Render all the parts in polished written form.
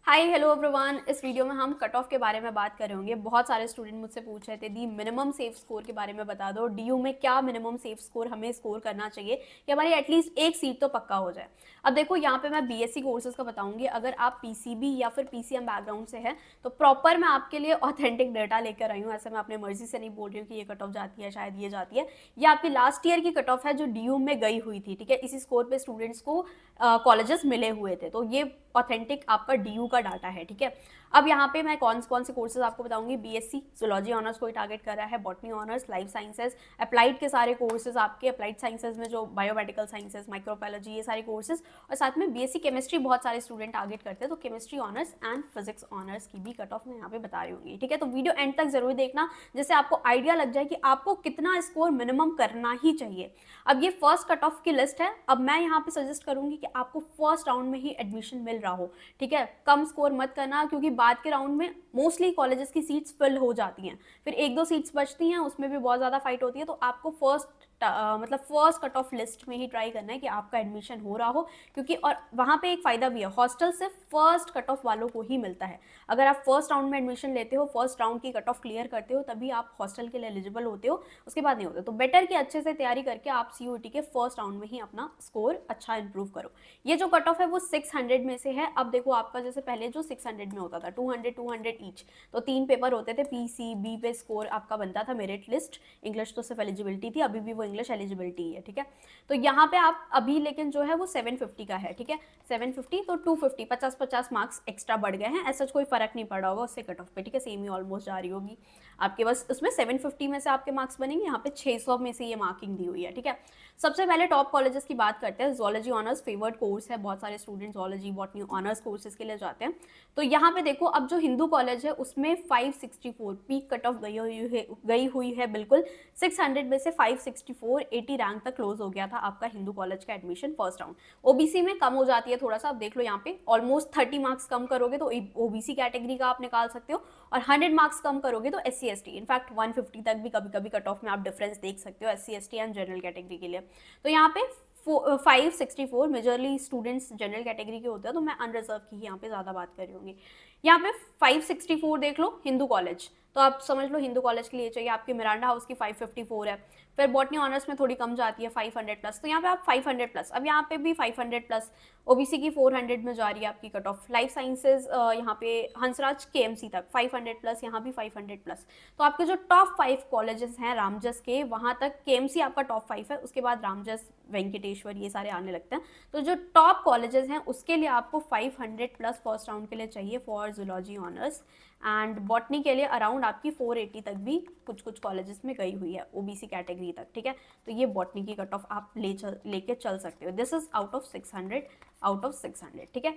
Hi hello everyone. इस video में हम कट ऑफ के बारे में बात कर रहे होंगे। बहुत सारे स्टूडेंट मुझसे पूछ रहे थे दी मिनिमम सेफ स्कोर के बारे में बता दो, डीयू में क्या मिनिमम सेफ स्कोर हमें स्कोर करना चाहिए कि हमारी एटलीस्ट एक सीट तो पक्का हो जाए। अब देखो यहाँ पे मैं बीएससी कोर्सेज का बताऊंगी। अगर आप पीसीबी या फिर पीसीएम बैकग्राउंड से है तो प्रॉपर मैं आपके लिए ऑथेंटिक डाटा लेकर आई हूँ। ऐसे मैं अपने मर्जी से नहीं बोल रही हूँ कि ये कट ऑफ जाती है, शायद ये जाती है। ये आपकी लास्ट ईयर की कट ऑफ है जो डीयू में गई हुई थी, ठीक है। इसी स्कोर पे स्टूडेंट्स को कॉलेजेस मिले हुए थे, तो ये ऑथेंटिक आपका डीयू का डाटा है, ठीक है। अब यहाँ पे मैं कौन कौन से कोर्सेज आपको बताऊंगी। बीएससी जूलॉजी ऑनर्स को ही टारगेट कर रहा है, botany honours, life sciences, applied के सारे कोर्सेज आपके अप्लाइड साइंसेज में जो बायोमेडिकल साइंसेज, माइक्रोबायोलॉजी, ये सारे कोर्सेज, और साथ में बीएससी केमिस्ट्री बहुत सारे स्टूडेंट टारगेट करते हैं, तो chemistry honours and physics honours की भी कट ऑफ मैं यहाँ पे बता रही हूँ, ठीक है। तो वीडियो एंड तक जरूर देखना, जिससे आपको आइडिया लग जाए कि आपको कितना स्कोर मिनिमम करना ही चाहिए। अब ये फर्स्ट कट ऑफ की लिस्ट है। अब मैं यहाँ पे सजेस्ट करूंगी कि आपको फर्स्ट राउंड में ही एडमिशन मिल रहा हो, ठीक है। कम स्कोर मत करना, क्योंकि बाद के राउंड में मोस्टली कॉलेजेस की सीट्स फिल हो जाती हैं, फिर एक दो सीट्स बचती हैं, उसमें भी बहुत ज़्यादा फाइट होती है। तो आपको मतलब फर्स्ट कट ऑफ लिस्ट में ही ट्राई करना है कि आपका एडमिशन हो रहा हो, क्योंकि और वहाँ पे एक फ़ायदा भी है, हॉस्टल सिर्फ फर्स्ट कट ऑफ वालों को ही मिलता है। अगर आप फर्स्ट राउंड में एडमिशन लेते हो, फर्स्ट राउंड की कट ऑफ क्लियर करते हो, तभी आप हॉस्टल के लिए एलिजिबल होते हो, उसके बाद नहीं होते। तो बेटर कि अच्छे से तैयारी करके आप सीयूईटी के फर्स्ट राउंड में ही अपना स्कोर अच्छा इंप्रूव करो। ये जो कट ऑफ है वो 600 में से है। अब देखो आपका जैसे पहले जो 600 में होता था, 200 ईच, तो 3 पेपर होते थे, पीसीबी पे स्कोर आपका बनता था मेरिट लिस्ट। इंग्लिश तो सिर्फ एलिजिबिलिटी थी, अभी भी वो इंग्लिश एलिजिबिलिटी है, ठीक है। तो यहाँ पे आप अभी लेकिन जो है वो 750 का है, ठीक है। 750 तो 250, 50-50 मार्क्स एक्स्ट्रा बढ़ गए हैं। ऐसा कोई फर्क नहीं पड़ा होगा उससे कट ऑफ पे, ठीक है। सेम ही ऑलमोस्ट जा रही होगी आपके, बस उसमें 750 में से आपके मार्क्स बनेंगे, यहाँ पे 600 में से ये मार्किंग दी हुई है, ठीक है। सबसे पहले टॉप कॉलेजेस की बात करते हैं। जूलॉजी ऑनर्स फेवर्ड कोर्स है, बहुत सारे student zoology botany honours courses के लिए जाते हैं। तो यहाँ पे देखो, अब जो हिंदू कॉलेज है उसमें 564 पीक कट ऑफ गई हुई है बिल्कुल। 600 में से 564, 80 रैंक तक क्लोज हो गया था आपका हिंदू कॉलेज का एडमिशन फर्स्ट राउंड। ओबीसी में कम हो जाती है थोड़ा सा, आप देख लो यहाँ पे ऑलमोस्ट 30 मार्क्स कम करोगे तो ओबीसी कैटेगरी का आप निकाल सकते हो, और 100 मार्क्स कम करोगे तो एससी एसटी, इनफैक्ट 150 तक भी कभी कभी कट ऑफ में आप डिफरेंस देख सकते हो SC ST and general category के लिए। तो यहाँ पे 564 मेजरली स्टूडेंट्स जनरल कैटेगरी के होते हैं, तो मैं अनरिजर्व की यहाँ पे ज़्यादा बात कर रही होंगी। यहाँ पे 564 देख लो हिंदू कॉलेज, तो आप समझ लो हिंदू कॉलेज के लिए चाहिए। आपकी मिरांडा हाउस की 554 है, फिर बॉटनी ऑनर्स में थोड़ी कम जाती है 500 प्लस, तो यहाँ पे आप 500 प्लस। अब यहाँ पे भी 500 प्लस, ओबीसी की 400 में जा रही है आपकी कट ऑफ। लाइफ साइंसेज यहाँ पे हंसराज केएमसी तक 500 प्लस, यहाँ भी 500 प्लस। तो आपके जो टॉप 5 कॉलेजेस हैं रामजस के, वहाँ तक केएमसी आपका टॉप 5 है, उसके बाद रामजस, वेंकटेश्वर, ये सारे आने लगते हैं। तो जो टॉप कॉलेजेस हैं उसके लिए आपको 500 प्लस फर्स्ट राउंड के लिए चाहिए for zoology honours, and botany के लिए अराउंड आपकी 480 तक भी कुछ कुछ कॉलेजेस में गई हुई है ओबीसी कैटेगरी तक, ठीक है। तो ये बॉटनी की कट ऑफ आप लेके चल सकते हो। दिस इज आउट ऑफ 600, ठीक है,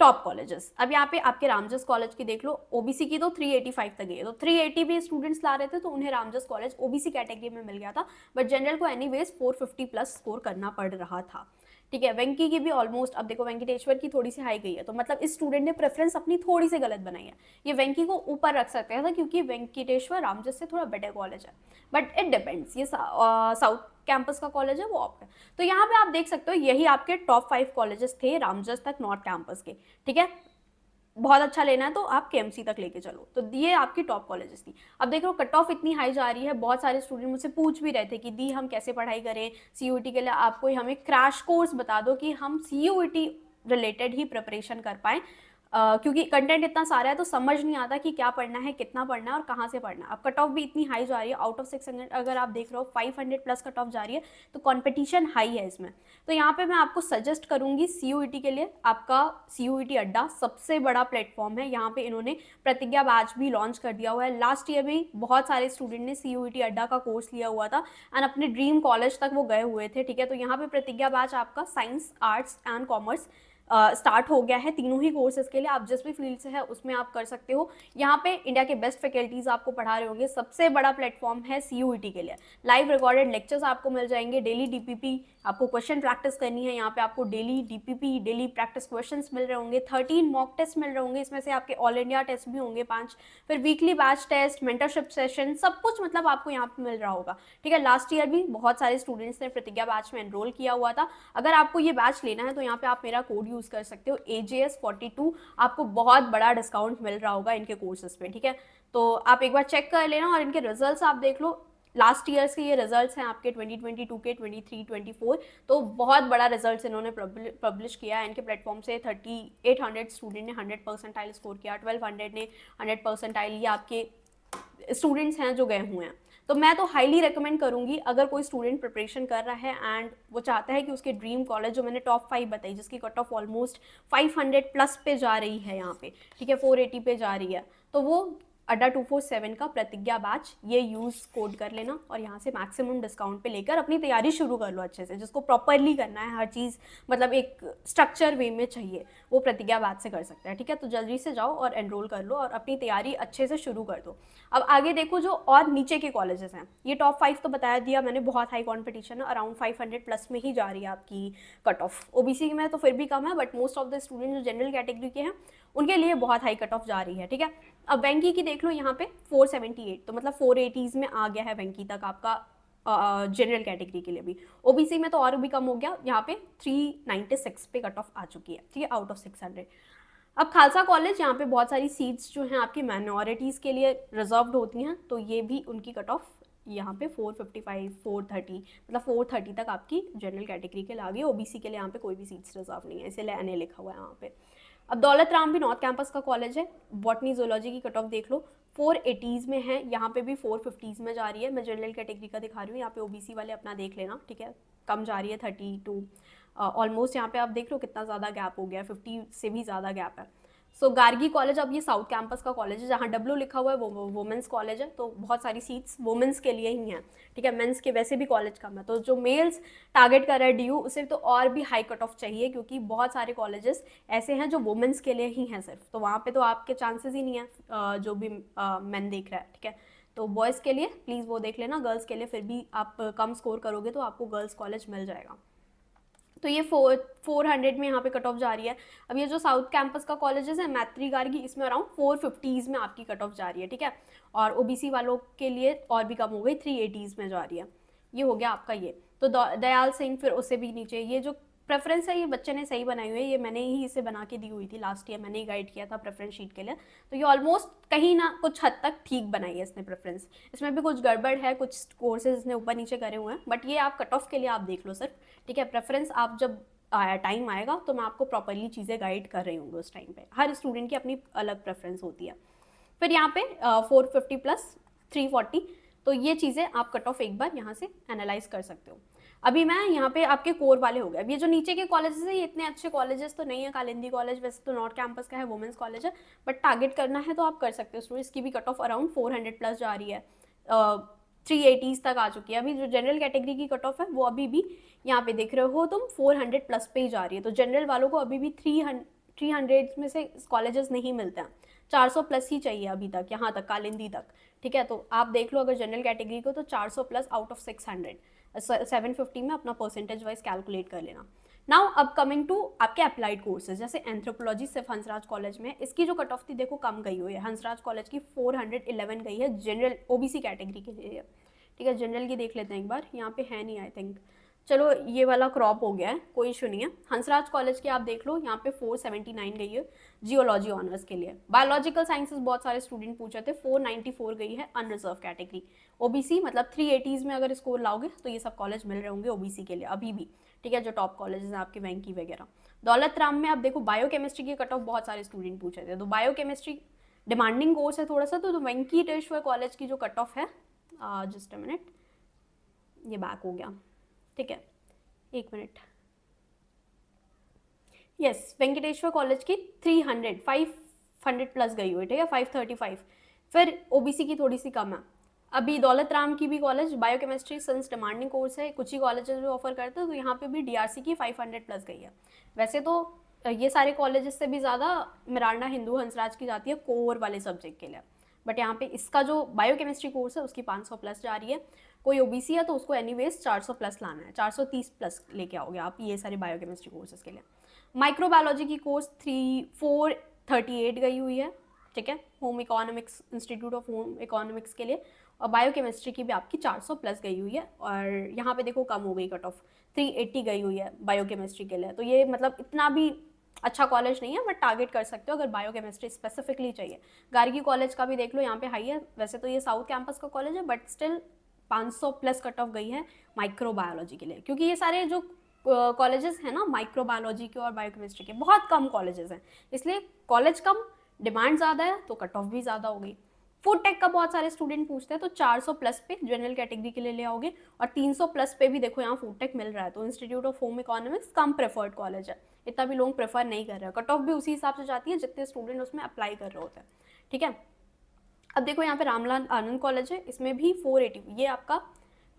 टॉप कॉलेजेस। अब यहाँ पे आपके रामजस कॉलेज की देख लो, ओबीसी की तो 385 तक गई है, तो 380 भी स्टूडेंट्स ला रहे थे, तो उन्हें रामजस कॉलेज ओबीसी कैटेगरी में मिल गया था, बट जनरल को एनीवेज 450 प्लस स्कोर करना पड़ रहा था, ठीक है। वेंकी की भी ऑलमोस्ट, अब देखो वेंकटेश्वर की थोड़ी सी हाई गई है, तो मतलब इस स्टूडेंट ने प्रेफरेंस अपनी थोड़ी सी गलत बनाई है। ये वेंकी को ऊपर रख सकते थे क्योंकि वेंकटेश्वर रामजस से थोड़ा बेटर कॉलेज है, बट इट डिपेंड्स। ये साउथ कैंपस का कॉलेज है, वो ऑप्ट है। तो यहाँ पे आप देख सकते हो यही आपके टॉप 5 कॉलेजेस थे रामजस तक नॉर्थ कैंपस के, ठीक है। बहुत अच्छा लेना है तो आप केएमसी तक लेके चलो। तो ये आपकी टॉप कॉलेजेस थी। अब देख लो कट ऑफ इतनी हाई जा रही है, बहुत सारे स्टूडेंट मुझसे पूछ भी रहे थे कि दी हम कैसे पढ़ाई करें सीयूईटी के लिए, आप कोई हमें क्रैश कोर्स बता दो कि हम सीयूईटी रिलेटेड ही प्रिपरेशन कर पाएँ, क्योंकि कंटेंट इतना सारा है तो समझ नहीं आता कि क्या पढ़ना है, कितना पढ़ना है और कहाँ से पढ़ना है। अब कट ऑफ भी इतनी हाई जा रही है, आउट ऑफ 600 अगर आप देख रहे हो 500 प्लस कट ऑफ जा रही है, तो कंपटीशन हाई है इसमें। तो यहाँ पे मैं आपको सजेस्ट करूंगी सीयूईटी के लिए, आपका सीयूईटी अड्डा सबसे बड़ा प्लेटफॉर्म है। यहाँ पे इन्होंने प्रतिज्ञा बैच भी लॉन्च कर दिया हुआ है। लास्ट ईयर भी बहुत सारे स्टूडेंट ने सीयूईटी अड्डा का कोर्स लिया हुआ था एंड अपने ड्रीम कॉलेज तक वो गए हुए थे, ठीक है। तो यहाँ पे प्रतिज्ञा बैच आपका science, arts and commerce start हो गया है, तीनों ही कोर्सेज के लिए। आप जिस भी फील्ड से है उसमें आप कर सकते हो। यहाँ पे इंडिया के बेस्ट फैकल्टीज आपको पढ़ा रहे होंगे। सबसे बड़ा प्लेटफॉर्म है सीयूईटी के लिए। लाइव रिकॉर्डेड लेक्चर्स आपको मिल जाएंगे, डेली डीपीपी, आपको क्वेश्चन प्रैक्टिस करनी है, यहाँ पे आपको daily DPP, daily practice questions मिल रहे होंगे, 13 मॉक टेस्ट मिल रहे होंगे, इसमें से आपके ऑल इंडिया टेस्ट भी होंगे 5, फिर weekly batch test, mentorship session, सब कुछ मतलब आपको यहाँ पे मिल रहा होगा, ठीक है। लास्ट ईयर भी बहुत सारे स्टूडेंट्स ने प्रतिज्ञा बैच में एनरोल किया हुआ था। अगर आपको ये बैच लेना है तो यहाँ पे आप मेरा कोड यूज़ कर सकते हो। AJS 42 आपको बहुत बड़ा डिस्काउंट मिल रहा होगा इनके कोर्सेज पे, ठीक है। तो आप एक बार चेक कर लेना और इनके रिजल्ट्स आप देख लो। लास्ट ईयर्स के ये रिजल्ट्स हैं आपके 2022 के, 23, 24, तो बहुत बड़ा रिजल्ट्स इन्होंने पब्लिश किया है इनके प्लेटफॉर्म से। 3800 स्टूडेंट ने 100 परसेंटाइल स्कोर किया, 1200 ने 100 परसेंटाइल, ये आपके स्टूडेंट्स हैं जो गए हुए हैं। तो मैं तो हाईली रिकमेंड करूंगी, अगर कोई स्टूडेंट प्रिपरेशन कर रहा है एंड वो चाहता है कि उसके ड्रीम कॉलेज, जो मैंने टॉप 5 बताई जिसकी कट ऑफ ऑलमोस्ट 500 प्लस पे जा रही है यहाँ पे, ठीक है, 480 पे जा रही है, तो वो अड्डा 247 का प्रतिज्ञा बैच ये यूज़ कोड कर लेना और यहाँ से मैक्सिमम डिस्काउंट पे लेकर अपनी तैयारी शुरू कर लो अच्छे से। जिसको प्रॉपरली करना है, हर चीज़ मतलब एक स्ट्रक्चर वे में चाहिए, वो प्रतिज्ञा बैच से कर सकता है, ठीक है। तो जल्दी से जाओ और एनरोल कर लो और अपनी तैयारी अच्छे से शुरू कर दो। अब आगे देखो जो और नीचे के कॉलेजेस हैं, ये टॉप 5 तो बताया दिया मैंने, बहुत हाई कॉम्पिटिशन है, अराउंड 500 प्लस में ही जा रही है आपकी कट ऑफ। ओबीसी में तो फिर भी कम है, but most of the student जो जनरल कैटेगरी के हैं उनके लिए बहुत हाई कट ऑफ जा रही है, ठीक है। अब वेंकी की देख लो यहाँ पे 478, तो मतलब 480s में आ गया है वेंकी तक आपका जनरल कैटेगरी के लिए भी। ओबीसी में तो और भी कम हो गया, यहाँ पे 396 पे कट ऑफ आ चुकी है, ठीक है, आउट ऑफ 600। अब खालसा कॉलेज, यहाँ पे बहुत सारी सीट्स जो हैं आपकी माइनॉरिटीज़ के लिए रिजर्व्ड होती हैं, तो ये भी उनकी कट ऑफ यहाँ पे 455, 430, मतलब 430 तक आपकी जनरल कैटेगरी के लिए आ गई। ओबीसी के लिए यहाँ पे कोई भी सीट्स रिजर्व नहीं है, इसीलिए एनए लिखा हुआ है यहाँ पे। अब दौलत राम भी नॉर्थ कैंपस का कॉलेज है, बॉटनी जोलॉजी की कट ऑफ देख लो, 480s में है, यहाँ पे भी 450s में जा रही है। मैं जनरल कैटेगरी का दिखा रही हूँ, यहाँ पे ओबीसी वाले अपना देख लेना, ठीक है, कम जा रही है 32 ऑलमोस्ट। यहाँ पे आप देख लो कितना ज़्यादा गैप हो गया, 50 से भी ज़्यादा गैप है। सो गार्गी कॉलेज, अब ये साउथ कैंपस का कॉलेज है, जहाँ डब्ल्यू लिखा हुआ है वो वुमेंस कॉलेज है, तो बहुत सारी सीट्स वुमेंस के लिए ही हैं, ठीक है। मेंस के वैसे भी कॉलेज कम है, तो जो मेल्स टारगेट कर रहा है डीयू, उसे तो और भी हाई कट ऑफ चाहिए, क्योंकि बहुत सारे कॉलेजेस ऐसे हैं जो वुमेंस के लिए ही हैं सिर्फ, तो वहाँ पे तो आपके चांसेस ही नहीं है जो भी मैन देख रहा है, ठीक है। तो बॉयज़ के लिए प्लीज़ वो देख लेना, गर्ल्स के लिए फिर भी आप कम स्कोर करोगे तो आपको गर्ल्स कॉलेज मिल जाएगा। तो ये 400 में यहाँ पे कट ऑफ जा रही है। अब ये जो साउथ कैंपस का कॉलेजेस है, मैत्री गार्गी, इसमें अराउंड 450s में आपकी कट ऑफ जा रही है, ठीक है। और ओबीसी वालों के लिए और भी कम हो गई, 380s में जा रही है। ये हो गया आपका ये। तो दयाल सिंह फिर उससे भी नीचे, ये जो प्रेफरेंस है ये बच्चे ने सही बनाई हुई है, ये मैंने ही इसे बना के दी हुई थी लास्ट ईयर, मैंने ही गाइड किया था प्रेफरेंस शीट के लिए। तो ये ऑलमोस्ट कहीं ना कुछ हद तक ठीक बनाई है इसने प्रेफरेंस, इसमें भी कुछ गड़बड़ है, कुछ कोर्सेज इसने ऊपर नीचे करे हुए हैं, बट ये आप कट ऑफ के लिए आप देख लो सिर्फ, ठीक है। प्रेफरेंस आप जब टाइम आएगा तो मैं आपको प्रॉपरली चीज़ें गाइड कर रही हूँ उस टाइम पे, हर स्टूडेंट की अपनी अलग प्रेफरेंस होती है। फिर यहाँ पे 450 प्लस 340, तो ये चीज़ें आप कट ऑफ एक बार यहाँ से एनालाइज कर सकते हो। अभी मैं यहाँ पे आपके कोर वाले हो गए। अब ये जो नीचे के कॉलेजेस हैं, ये इतने अच्छे कॉलेजेस तो नहीं है। कालिंदी कॉलेज वैसे तो नॉर्थ कैंपस का है, वुमेंस कॉलेज है, बट टारगेट करना है तो आप कर सकते हो स्टूडेंट्स। की भी कट ऑफ अराउंड 400 प्लस जा रही है, 380s तक आ चुकी है। अभी जो जनरल कैटेगरी की कट ऑफ है वो अभी भी यहाँ पे देख रहे हो तुम 400 प्लस पे ही जा रही है। तो जनरल वालों को अभी भी 300 में से कॉलेजेस नहीं मिलते हैं, 400 प्लस ही चाहिए अभी तक, यहाँ तक कालिंदी तक, ठीक है। तो आप देख लो अगर जनरल कैटेगरी को, तो 400 प्लस आउट ऑफ 600, 750 में अपना परसेंटेज वाइज कैलकुलेट कर लेना। नाउ अब कमिंग टू आपके अप्लाइड कोर्सेज, जैसे एंथ्रोपोलॉजी सिर्फ हंसराज कॉलेज में, इसकी जो कट ऑफ थी देखो कम गई हुई है। हंसराज कॉलेज की 411 गई है जनरल ओबीसी कैटेगरी के लिए, ठीक है। जनरल की देख लेते हैं एक बार, यहाँ पे है नहीं आई थिंक, चलो ये वाला क्रॉप हो गया है, कोई इशू नहीं है। हंसराज कॉलेज की आप देख लो, यहाँ पे 479 गई है जियोलॉजी ऑनर्स के लिए। बायोलॉजिकल साइंसेस बहुत सारे स्टूडेंट पूछ रहे थे, 494 गई है अनरिजर्व कैटेगरी। ओबीसी मतलब 380s में अगर स्कोर लाओगे तो ये सब कॉलेज मिल रहे होंगे ओबीसी के लिए अभी भी, ठीक है, जो टॉप कॉलेजेस हैं आपके वेंकी वगैरह। दौलत राम में आप देखो बायोकेमिस्ट्री की कट ऑफ बहुत सारे स्टूडेंट पूछ रहे थे, तो बायोकेमिस्ट्री डिमांडिंग कोर्स है थोड़ा सा, तो वेंकटेश्वर कॉलेज की जो कट ऑफ है, जस्ट अ मिनट, ये बैक हो गया, ठीक है, एक मिनट, यस, वेंकटेश्वर कॉलेज की 500 प्लस गई हुई, ठीक है, 535। फिर ओबीसी की थोड़ी सी कम है। अभी दौलत राम की भी college biochemistry since demanding course है, कुछ ही कॉलेजेस भी ऑफर करते हैं, तो यहाँ पे भी डीआरसी की 500 प्लस गई है। वैसे तो ये सारे कॉलेजेस से भी ज़्यादा मिरांडा हिंदू हंसराज की जाती है कोर वाले सब्जेक्ट के लिए, बट यहाँ पे इसका जो बायोकेमिस्ट्री कोर्स है उसकी 500 प्लस जा रही है। कोई ओबीसी है तो उसको एनीवेज 400 प्लस लाना है, 430 प्लस लेके आओगे आप ये सारे बायोकेमिस्ट्री कोर्सेज के लिए। माइक्रोबायोलॉजी की कोर्स 438 गई हुई है, ठीक है, home economics, institute of home economics के लिए। और बायोकेमिस्ट्री की भी आपकी 400 प्लस गई हुई है, और यहाँ पे देखो कम हो गई कट ऑफ, 380 गई हुई है बायोकेमिस्ट्री के लिए। तो ये मतलब इतना भी अच्छा कॉलेज नहीं है बट टारगेट कर सकते हो अगर बायोकेमिस्ट्री स्पेसिफिकली चाहिए। गार्गी कॉलेज का भी देख लो, यहाँ पे हाई है, वैसे तो ये साउथ कैंपस का कॉलेज है but still 500 plus cut off गई है माइक्रोबायोलॉजी के लिए, क्योंकि ये सारे जो कॉलेजेस हैं ना माइक्रोबायोलॉजी के और बायोकेमिस्ट्री के, बहुत कम कॉलेजेस हैं, इसलिए कॉलेज कम, डिमांड ज़्यादा है तो कट ऑफ भी ज़्यादा हो गई। फूड टेक का बहुत सारे स्टूडेंट पूछते हैं, तो 400 प्लस पे जनरल कैटेगरी के लिए ले आओगे, और 300 प्लस पे भी देखो यहाँ फूड टेक मिल रहा है, तो institute of home economics come preferred college है, इतना भी लोग प्रेफर नहीं कर रहे हैं, कट ऑफ भी उसी हिसाब से जाती है जितने स्टूडेंट उसमें अप्लाई कर रहे होते हैं, ठीक है। अब देखो यहाँ पे रामलाल आनंद कॉलेज है, इसमें भी 480, ये आपका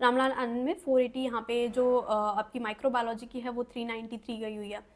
रामलाल आनंद में 480, यहाँ पे जो आपकी माइक्रोबायोलॉजी की है वो 393 गई हुई है।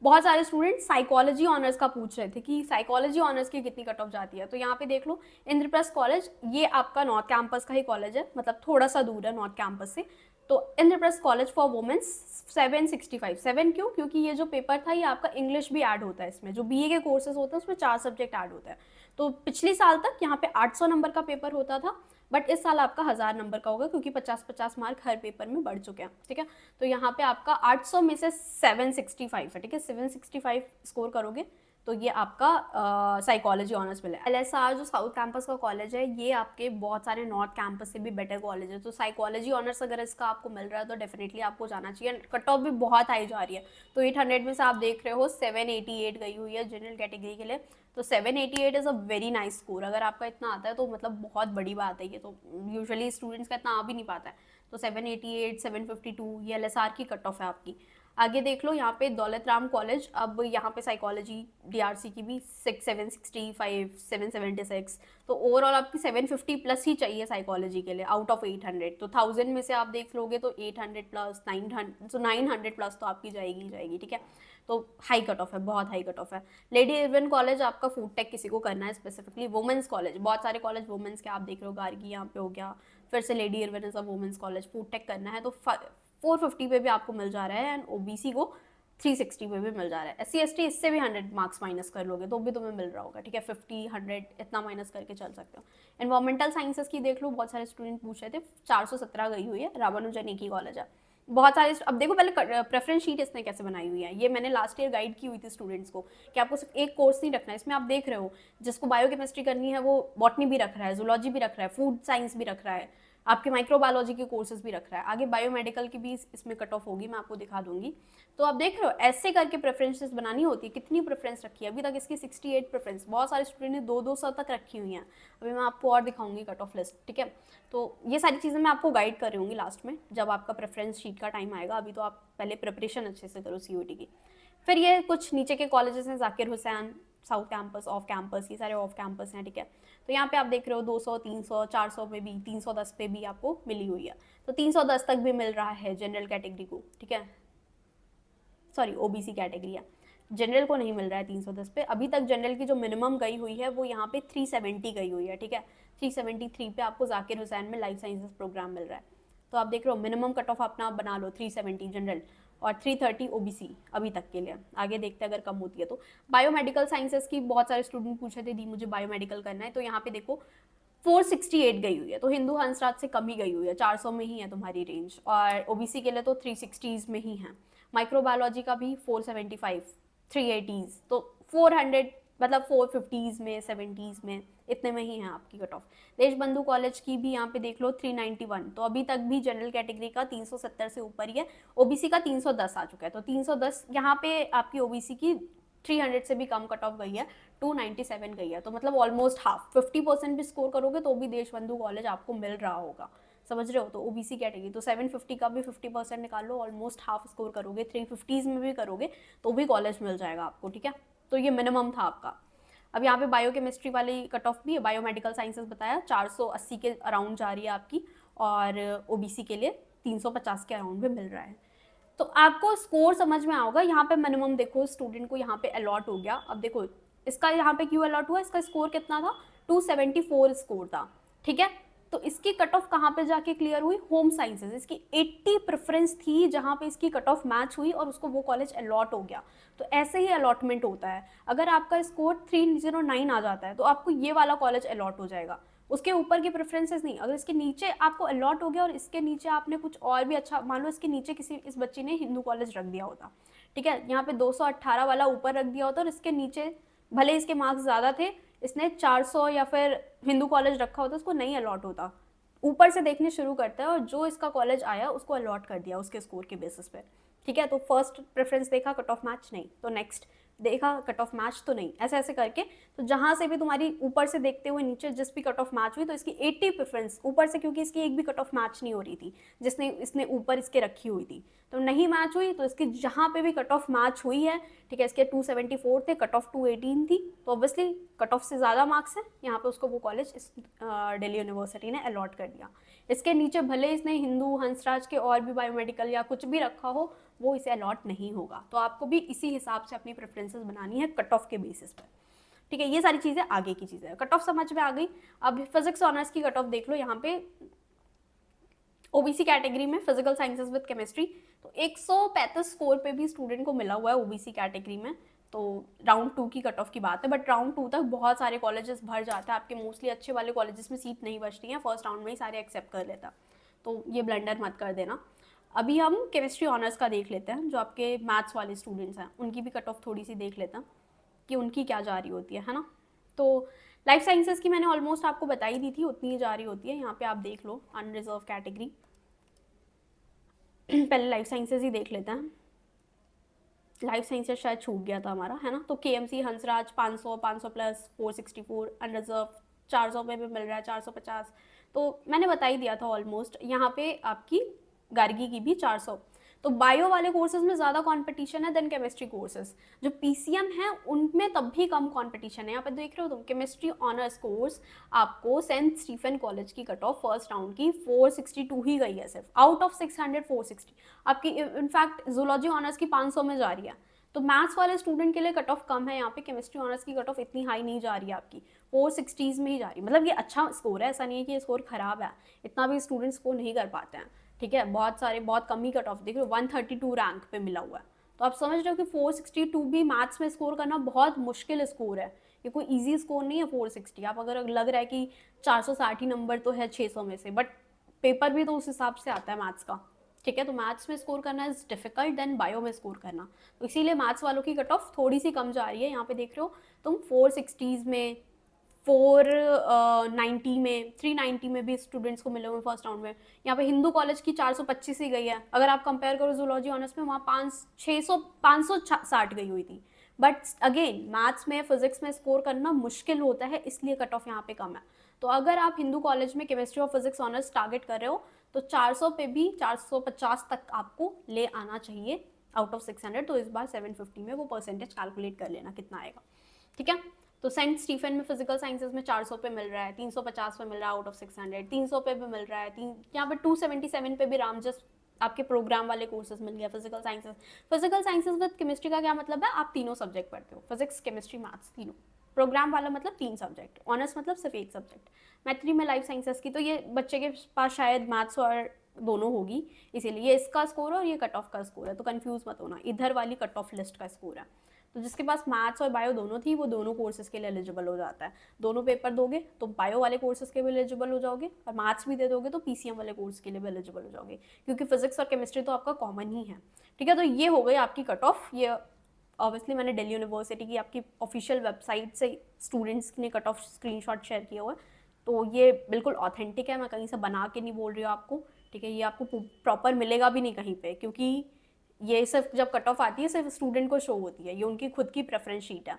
बहुत सारे स्टूडेंट साइकोलॉजी ऑनर्स का पूछ रहे थे कि साइकोलॉजी ऑनर्स की कितनी कट ऑफ जाती है, तो यहाँ पे देख लो इंद्रप्रस्थ कॉलेज, ये आपका नॉर्थ कैंपस का ही कॉलेज है, मतलब थोड़ा सा दूर है नॉर्थ कैंपस से, तो इंद्रप्रस्थ कॉलेज फॉर वुमेन्स 765, 7 क्यों, क्योंकि ये जो पेपर था ये आपका इंग्लिश भी ऐड होता है इसमें, जो बीए के कोर्सेज होते हैं उसमें 4 सब्जेक्ट ऐड होता है, तो पिछले साल तक यहाँ पे 800 नंबर का पेपर होता था, बट इस साल आपका 1000 नंबर का होगा, क्योंकि 50-50 मार्क हर पेपर में बढ़ चुके हैं, ठीक है। तो यहाँ पे आपका 800 में से 765 है, ठीक है, 765 स्कोर करोगे तो ये आपका साइकोलॉजी ऑनर्स मिला। LSR जो साउथ कैंपस का कॉलेज है, ये आपके बहुत सारे नॉर्थ कैंपस से भी बेटर कॉलेज है, तो साइकोलॉजी ऑनर्स अगर इसका आपको मिल रहा है तो डेफिनेटली आपको जाना चाहिए। कट ऑफ भी बहुत हाई जा रही है, तो 800 में से आप देख रहे हो 788 गई हुई है जनरल कैटेगरी के लिए, तो 788 is a very nice score. अगर आपका इतना आता है तो मतलब बहुत बड़ी बात है, ये तो यूजुअली स्टूडेंट्स का इतना आ भी नहीं पाता है, तो 788, 752 ये LSR की कट ऑफ है आपकी। आगे देख लो यहाँ पे दौलत राम कॉलेज, अब यहाँ पे साइकोलॉजी DRC की भी 765, 776, तो ओवरऑल आपकी 750 प्लस ही चाहिए साइकोलॉजी के लिए आउट ऑफ 800, तो 1000 में से आप देख लोगे तो 800 प्लस 900, तो 900 प्लस तो आपकी जाएगी ही जाएगी, ठीक है। तो हाई कट ऑफ है, बहुत हाई कट ऑफ है। लेडी इरविन कॉलेज आपका फूड टेक किसी को करना है स्पेसिफिकली, वुमेंस कॉलेज, बहुत सारे कॉलेज वुमेंस के आप देख रहे हो, गार्गी यहाँ पे हो गया, फिर से lady Irwin is a women's college, food tech करना है तो 450 पे भी आपको मिल जा रहा है, एंड OBC को 360 पे भी मिल जा रहा है। SC/ST इससे भी 100 मार्क्स माइनस कर लोगे तो भी तुम्हें मिल रहा होगा, ठीक है, 50, 100 इतना माइनस करके चल सकते हो। एनवायरमेंटल साइंसेस की देख लो, बहुत सारे स्टूडेंट पूछ रहे थे, 417 गई हुई है, रामानुजन एक ही कॉलेज है। बहुत सारे, अब देखो पहले प्रेफरेंस शीट इसने कैसे बनाई हुई है, ये मैंने लास्ट ईयर गाइड की हुई थी स्टूडेंट्स को कि आपको सिर्फ एक कोर्स नहीं रखना है, इसमें आप देख रहे हो जिसको बायोकेमिस्ट्री करनी है वो बॉटनी भी रख रहा है, जूलॉजी भी रख रहा है, फूड साइंस भी रख रहा है, आपके माइक्रोबायोलॉजी के कोर्सेज भी रख रहा है, आगे बायोमेडिकल की भी इसमें कट ऑफ होगी, मैं आपको दिखा दूंगी। तो आप देख रहे हो ऐसे करके प्रेफरेंसेस बनानी होती है। कितनी प्रेफरेंस रखी है अभी तक इसकी? 68 प्रेफरेंस, बहुत सारे स्टूडेंट ने 200 तक रखी हुई हैं, अभी मैं आपको और दिखाऊंगी कट ऑफ लिस्ट, ठीक है। तो ये सारी चीज़ें मैं आपको गाइड कर रही हूँगी लास्ट में जब आपका प्रेफरेंस शीट का टाइम आएगा, अभी तो आप पहले प्रिपरेशन अच्छे से करो COT की। फिर ये कुछ नीचे के कॉलेजेस हैं, Zakir Hussain south campus, off campus, ये सारे ऑफ कैंपस हैं, ठीक है। तो यहाँ पे आप देख रहे हो 200, 300, 400 में भी, 310 पे भी आपको मिली हुई है, तो 310 तक भी मिल रहा है जनरल कैटेगरी को, ठीक है, सॉरी OBC कैटेगरी है, जनरल को नहीं मिल रहा है 310 पे। अभी तक जनरल की जो मिनिमम गई हुई है वो यहाँ पे 370 गई हुई है, ठीक है, 373 पे आपको जाकिर हुसैन में लाइफ साइंसेस प्रोग्राम मिल रहा है। तो आप देख रहे हो मिनिमम कट ऑफ अपना बना लो 370 जनरल और 330 OBC अभी तक के लिए, आगे देखते हैं अगर कम होती है तो। बायोमेडिकल साइंसेस की बहुत सारे स्टूडेंट पूछे थे दी मुझे बायोमेडिकल करना है, तो यहाँ पे देखो 468 गई हुई है, तो हिंदू हंसराज से कम ही गई हुई है, 400 में ही है तुम्हारी रेंज, और OBC के लिए तो 360s में ही है। माइक्रोबायोलॉजी का भी 475, 380s, तो 400 मतलब 450s में, 70s में, इतने में ही है आपकी कट ऑफ। देशबंधु कॉलेज की भी यहाँ पे देख लो 391, तो अभी तक भी जनरल कैटेगरी का 370 से ऊपर ही है, OBC का 310 आ चुका है, तो 310 यहाँ पे आपकी OBC की 300 से भी कम कट ऑफ गई है, 297 गई है, तो मतलब ऑलमोस्ट हाफ, 50% भी स्कोर करोगे तो भी देशबंधु कॉलेज आपको मिल रहा होगा, समझ रहे हो। तो OBC कैटेगरी तो 750 का भी 50% निकाल लो, ऑलमोस्ट हाफ स्कोर करोगे, 350s में भी करोगे तो भी कॉलेज मिल जाएगा आपको, ठीक है। तो ये मिनिमम था आपका। अब यहाँ पे बायोकेमिस्ट्री वाली कट ऑफ भी है, बायोमेडिकल साइंसेस बताया 480 के अराउंड जा रही है आपकी, और OBC के लिए 350 के अराउंड में मिल रहा है। तो आपको स्कोर समझ में आओगा, यहाँ पे मिनिमम देखो स्टूडेंट को यहाँ पे अलॉट हो गया। अब देखो इसका यहाँ पे क्यों अलॉट हुआ, इसका स्कोर कितना था, 274 स्कोर था, ठीक है। तो इसकी कट ऑफ कहाँ पे जाके क्लियर हुई, होम साइंसेज, इसकी 80 प्रेफरेंस थी जहाँ पे इसकी कट ऑफ मैच हुई और उसको वो कॉलेज अलॉट हो गया। तो ऐसे ही अलॉटमेंट होता है, अगर आपका स्कोर 309 आ जाता है तो आपको ये वाला कॉलेज अलॉट हो जाएगा, उसके ऊपर के प्रेफरेंसेस नहीं। अगर इसके नीचे आपको अलॉट हो गया और इसके नीचे आपने कुछ और भी अच्छा, मान लो इसके नीचे किसी इस बच्ची ने हिंदू कॉलेज रख दिया होता, ठीक है। यहाँ पे 218 वाला ऊपर रख दिया होता और इसके नीचे भले इसके मार्क्स ज़्यादा थे, इसने 400 या फिर हिंदू कॉलेज रखा होता, उसको नहीं अलॉट होता। ऊपर से देखने शुरू करता है और जो इसका कॉलेज आया उसको अलॉट कर दिया उसके स्कोर के बेसिस पे। ठीक है, तो फर्स्ट प्रेफरेंस देखा, कट ऑफ मैच नहीं, तो नेक्स्ट देखा, कट ऑफ मैच तो नहीं, ऐसे ऐसे करके तो जहाँ से भी तुम्हारी ऊपर से देखते हुए नीचे जिस भी कट ऑफ मैच हुई तो इसकी 80 प्रेफरेंस ऊपर से, क्योंकि इसकी एक भी कट ऑफ मैच नहीं हो रही थी जिसने इसने ऊपर इसके रखी हुई थी, तो नहीं मैच हुई, तो इसकी जहाँ पे भी कट ऑफ मैच हुई है, ठीक है, इसके 274 थे, कट ऑफ 218 थी, तो ऑब्वियसली कट ऑफ से ज़्यादा मार्क्स है, यहाँ पे उसको वो कॉलेज इस दिल्ली यूनिवर्सिटी ने अलॉट कर दिया। इसके नीचे भले इसने हिंदू, हंसराज के और भी बायोमेडिकल या कुछ भी रखा हो, वो इसे अलॉट नहीं होगा। तो आपको भी इसी हिसाब से अपनी प्रेफरेंसेस बनानी है कट ऑफ के बेसिस पर। ठीक है, ये सारी चीज़ें आगे की चीज़ें, कट ऑफ समझ में आ गई। अब फिजिक्स ऑनर्स की कट ऑफ देख लो। यहाँ पे ओबीसी कैटेगरी में फिजिकल साइंसेज विद केमिस्ट्री, तो 135 स्कोर पे भी स्टूडेंट को मिला हुआ है ओबीसी कैटेगरी में। तो राउंड 2 की कट ऑफ की बात है, बट राउंड 2 तक बहुत सारे कॉलेजेस भर जाते हैं, आपके मोस्टली अच्छे वाले कॉलेजेस में सीट नहीं बचती हैं, फर्स्ट राउंड में ही सारे एक्सेप्ट कर लेता, तो ये ब्लंडर मत कर देना। अभी हम केमिस्ट्री ऑनर्स का देख लेते हैं, जो आपके मैथ्स वाले स्टूडेंट्स हैं उनकी भी कट ऑफ थोड़ी सी देख लेते हैं कि उनकी क्या जा रही होती है ना। तो लाइफ साइंसेज की मैंने ऑलमोस्ट आपको बताई दी थी, उतनी ही जा रही होती है। यहाँ पे आप देख लो अनरिजर्व कैटेगरी, पहले लाइफ साइंसेज ही देख लेते हैं। लाइफ साइंसेज शायद छूट गया था हमारा, है ना। तो केएमसी हंसराज 500 500 प्लस 464, अनरिजर्व 400 पे भी मिल रहा है, 450, तो मैंने बता ही दिया था ऑलमोस्ट। यहाँ पे आपकी गार्गी की भी 400। तो बायो वाले कोर्सेज में ज़्यादा कंपटीशन है देन केमिस्ट्री कोर्सेज। जो पीसीएम है उनमें तब भी कम कंपटीशन है। यहाँ पे देख रहे हो तुम, केमिस्ट्री ऑनर्स कोर्स आपको सेंट स्टीफन कॉलेज की कट ऑफ फर्स्ट राउंड की 462 ही गई है, सिर्फ आउट ऑफ 600 460। आपकी इनफैक्ट जूलॉजी ऑनर्स की 500 में जा रही है। तो मैथ्स वाले स्टूडेंट के लिए कट ऑफ कम है, यहाँ पे केमिस्ट्री ऑनर्स की कट ऑफ इतनी हाई नहीं जा रही है, आपकी 460s में ही जा रही है। मतलब ये अच्छा स्कोर है, ऐसा नहीं है कि ये स्कोर खराब है, इतना भी स्टूडेंट स्कोर नहीं कर पाते हैं। ठीक है, बहुत सारे बहुत कम ही कट ऑफ देख रहे हो, 132 रैंक पे मिला हुआ है। तो आप समझ रहे हो कि 462 भी मैथ्स में स्कोर करना बहुत मुश्किल स्कोर है, ये कोई इजी स्कोर नहीं है 460। आप अगर लग रहा है कि 460 नंबर तो है 600 में से, बट पेपर भी तो उस हिसाब से आता है मैथ्स का। ठीक है, तो मैथ्स में स्कोर करना इज डिफिकल्ट देन बायो में स्कोर करना, तो इसीलिए मैथ्स वालों की कट ऑफ थोड़ी सी कम जा रही है। यहाँ पे देख रहे हो तुम 460s में, 490 में, 390 में भी स्टूडेंट्स को मिले हुए फर्स्ट राउंड में। यहाँ पे हिंदू कॉलेज की 425 ही गई है, अगर आप कंपेयर करो जूलॉजी ऑनर्स में, वहाँ 560 गई हुई थी। बट अगेन मैथ्स में फिजिक्स में स्कोर करना मुश्किल होता है, इसलिए कट ऑफ यहाँ पे कम है। तो अगर आप हिंदू कॉलेज में केमिस्ट्री और फिजिक्स ऑनर्स टारगेट कर रहे हो तो 400 पे भी 450 तक आपको ले आना चाहिए आउट ऑफ 600। तो इस बार 750 में वो परसेंटेज कैलकुलेट कर लेना कितना आएगा। ठीक है, तो सेंट स्टीफन में फिजिकल साइंसेज में 400 पे मिल रहा है, 350 पे मिल रहा है आउट ऑफ 600, 300 पे भी मिल रहा है, यहाँ पे 277 पे भी रामजस आपके प्रोग्राम वाले कोर्सेज मिल गया physical sciences. Physical sciences with chemistry का क्या मतलब है, आप तीनों सब्जेक्ट पढ़ते हो, फिजिक्स केमिस्ट्री मैथ्स तीनों। प्रोग्राम वाला मतलब 3 सब्जेक्ट, ऑनर्स मतलब सिर्फ 1 सब्जेक्ट। मैथ्री में लाइफ साइंसेज की तो ये बच्चे के पास शायद मैथ्स और दोनों होगी, इसीलिए ये इसका स्कोर और ये कट ऑफ का स्कोर है, तो कंफ्यूज मत होना, इधर वाली कट ऑफ लिस्ट का स्कोर है। तो जिसके पास मैथ्स और बायो दोनों थी वो दोनों कोर्सेज के लिए एलिजिबल हो जाता है। दोनों पेपर दोगे तो बायो वाले कोर्सेज के भी एलिजिबल हो जाओगे, और मैथ्स भी दे दोगे तो पीसीएम वाले कोर्स के लिए भी एलिजिबल हो जाओगे, क्योंकि फिजिक्स और केमिस्ट्री तो आपका कॉमन ही है। ठीक है, तो ये हो गई आपकी कट ऑफ। ये ऑब्वियसली मैंने दिल्ली यूनिवर्सिटी की आपकी ऑफिशियल वेबसाइट से स्टूडेंट्स ने कट ऑफ स्क्रीनशॉट शेयर किया हुआ है, तो ये बिल्कुल ऑथेंटिक है, मैं कहीं से बना के नहीं बोल रही हूँ आपको। ठीक है, ये आपको प्रॉपर मिलेगा भी नहीं कहीं पे, क्योंकि ये सिर्फ जब कट ऑफ आती है सिर्फ स्टूडेंट को शो होती है, ये उनकी खुद की प्रेफरेंस शीट है,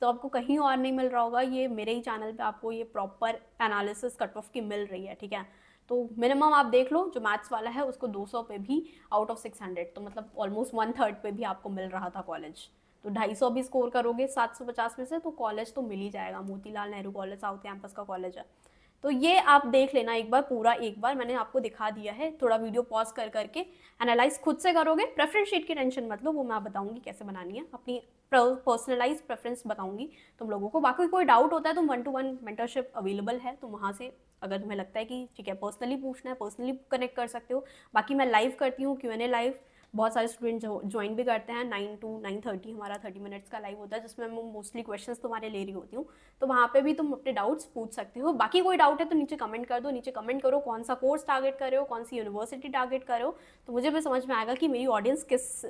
तो आपको कहीं और नहीं मिल रहा होगा। ये मेरे ही चैनल पे आपको ये प्रॉपर एनालिसिस कट ऑफ की मिल रही है। ठीक है, तो मिनिमम आप देख लो, जो मैथ्स वाला है उसको 200 पे भी आउट ऑफ 600, तो मतलब ऑलमोस्ट 1/3 पे भी आपको मिल रहा था कॉलेज। तो 250 भी स्कोर करोगे 750 में से तो कॉलेज तो मिल ही जाएगा। Motilal Nehru college south campus का कॉलेज है, तो ये आप देख लेना एक बार पूरा। एक बार मैंने आपको दिखा दिया है, थोड़ा वीडियो पॉज कर करके एनालाइज खुद से करोगे। प्रेफरेंस शीट की टेंशन मत लो, वो मैं बताऊंगी कैसे बनानी है, अपनी पर्सनलाइज प्रेफरेंस बताऊंगी तुम लोगों को। बाकी कोई डाउट होता है तो 1-to-1 मेंटरशिप अवेलेबल है, तो वहाँ से अगर तुम्हें लगता है कि ठीक है पर्सनली पूछना है, पर्सनली कनेक्ट कर सकते हो। बाकी मैं लाइव करती हूँ Q&A लाइव, बहुत सारे स्टूडेंट ज्वाइन भी करते हैं। 9 to 9:30 हमारा 30 मिनट्स का लाइव होता है, जिसमें मैं मोस्टली क्वेश्चंस तुम्हारे ले रही होती हूँ, तो वहाँ पे भी तुम अपने डाउट्स पूछ सकते हो। बाकी कोई डाउट है तो नीचे कमेंट कर दो, नीचे कमेंट करो कौन सा कोर्स टारगेट कर रहे हो, कौन सी यूनिवर्सिटी टारगेट कर रहे हो, तो मुझे भी समझ में आएगा कि मेरी ऑडियंस किस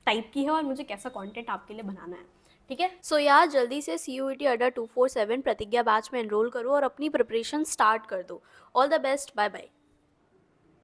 टाइप की है और मुझे कैसा कंटेंट आपके लिए बनाना है, ठीक है। सो यार जल्दी से CUET अड्डा 247 प्रतिज्ञा बैच में एनरोल करो और अपनी प्रिपरेशन स्टार्ट कर दो। All the best, bye bye.